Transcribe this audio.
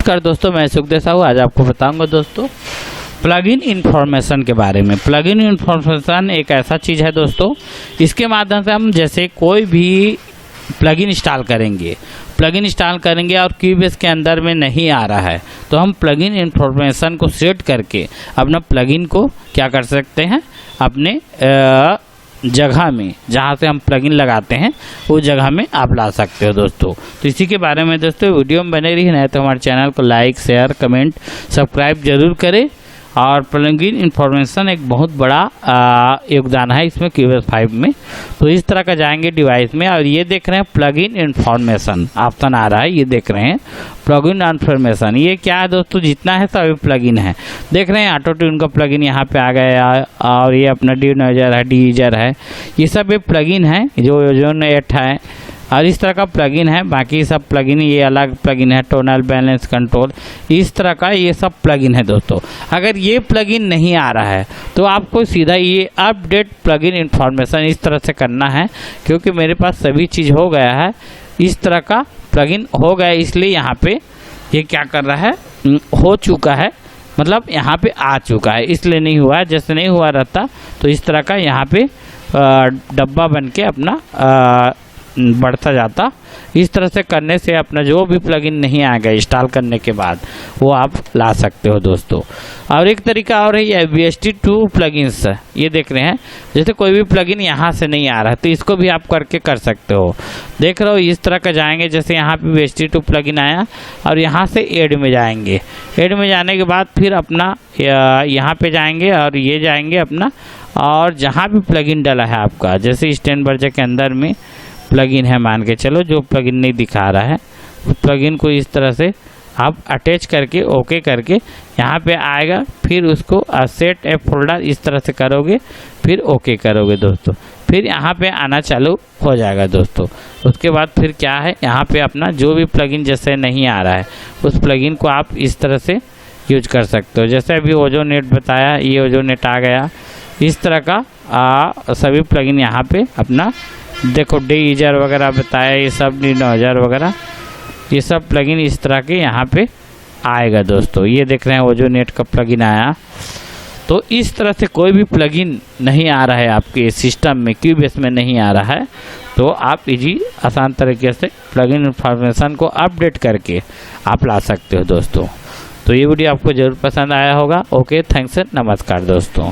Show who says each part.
Speaker 1: नमस्कार दोस्तों, मैं सुखदेव साहू। आज आपको बताऊंगा दोस्तों प्लगइन इन्फॉर्मेशन के बारे में। प्लगइन इन्फॉर्मेशन एक ऐसा चीज़ है दोस्तों, इसके माध्यम से हम जैसे कोई भी प्लगइन इंस्टॉल करेंगे और क्यूबेस के अंदर में नहीं आ रहा है तो हम प्लगइन इन्फॉर्मेशन को सेट करके अपना प्लगइन को क्या कर सकते हैं, अपने जगह में जहाँ से हम प्लगइन लगाते हैं उस जगह में आप ला सकते हो दोस्तों। तो इसी के बारे में दोस्तों वीडियो में बने रहिए, नहीं तो हमारे चैनल को लाइक, शेयर, कमेंट, सब्सक्राइब जरूर करें। और प्लगइन इन्फॉर्मेशन एक बहुत बड़ा योगदान है इसमें क्यूबेस 5 में। तो इस तरह का जाएंगे डिवाइस में और ये देख रहे हैं प्लगइन इन्फॉर्मेशन ऑप्शन आ रहा है, ये देख रहे हैं प्लगइन इन्फॉर्मेशन। ये क्या है दोस्तों, जितना है सभी प्लगइन है। देख रहे हैं ऑटो ट्यून का प्लगइन यहाँ पे आ गया और ये अपना डी-नोइजर है, डीजर है, ये सब एक प्लगइन है जो ओजोन 8 है और इस तरह का प्लगइन है। बाकी सब प्लगइन ये अलग प्लगइन है, टोनल बैलेंस कंट्रोल, इस तरह का ये सब प्लगइन है दोस्तों। अगर ये प्लगइन नहीं आ रहा है तो आपको सीधा ये अपडेट प्लगइन इन्फॉर्मेशन इस तरह से करना है, क्योंकि मेरे पास सभी चीज़ हो गया है, इस तरह का प्लगइन हो गया, इसलिए यहाँ पे ये क्या कर रहा है, हो चुका है, मतलब यहाँ पे आ चुका है, इसलिए नहीं हुआ है। जैसे नहीं हुआ रहता तो इस तरह का यहाँ पे डब्बा बन के अपना बढ़ता जाता। इस तरह से करने से अपना जो भी प्लगइन नहीं आएगा इंस्टॉल करने के बाद वो आप ला सकते हो दोस्तों। और एक तरीका और है ये VST2 प्लगइन्स, ये देख रहे हैं। जैसे कोई भी प्लगइन यहाँ से नहीं आ रहा है तो इसको भी आप करके कर सकते हो। देख रहे हो इस तरह का जाएंगे, जैसे यहाँ पे VST2 प्लगइन आया और यहाँ से ऐड में जाएंगे। ऐड में जाने के बाद फिर अपना यहाँ पे जाएंगे और ये जाएंगे अपना, और जहाँ भी प्लगइन डाला है आपका, जैसे स्टैंडबर्जर के अंदर में प्लगइन है, मान के चलो जो प्लगइन नहीं दिखा रहा है उस प्लगइन को इस तरह से आप अटैच करके ओके करके यहाँ पे आएगा। फिर उसको सेट ए फोल्डर इस तरह से करोगे, फिर ओके करोगे दोस्तों, फिर यहाँ पे आना चालू हो जाएगा दोस्तों। उसके बाद फिर क्या है, यहाँ पे अपना जो भी प्लगइन जैसे नहीं आ रहा है उस प्लगइन को आप इस तरह से यूज कर सकते हो। जैसे अभी ओजोन नेट बताया, ये ओजोन नेट आ गया, इस तरह का सभी प्लगइन यहाँ पे अपना देखो, डीजर वगैरह बताया, ये सब डी-नोइजर वगैरह, ये सब प्लगइन इस तरह के यहाँ पे आएगा दोस्तों। ये देख रहे हैं ओजोन नेट का प्लगइन आया। तो इस तरह से कोई भी प्लगइन नहीं आ रहा है आपके सिस्टम में, क्यूबेस में नहीं आ रहा है, तो आप इजी आसान तरीके से प्लगइन इन्फॉर्मेशन को अपडेट करके आप ला सकते हो दोस्तों। तो ये वीडियो आपको ज़रूर पसंद आया होगा। ओके, थैंक्स, नमस्कार दोस्तों।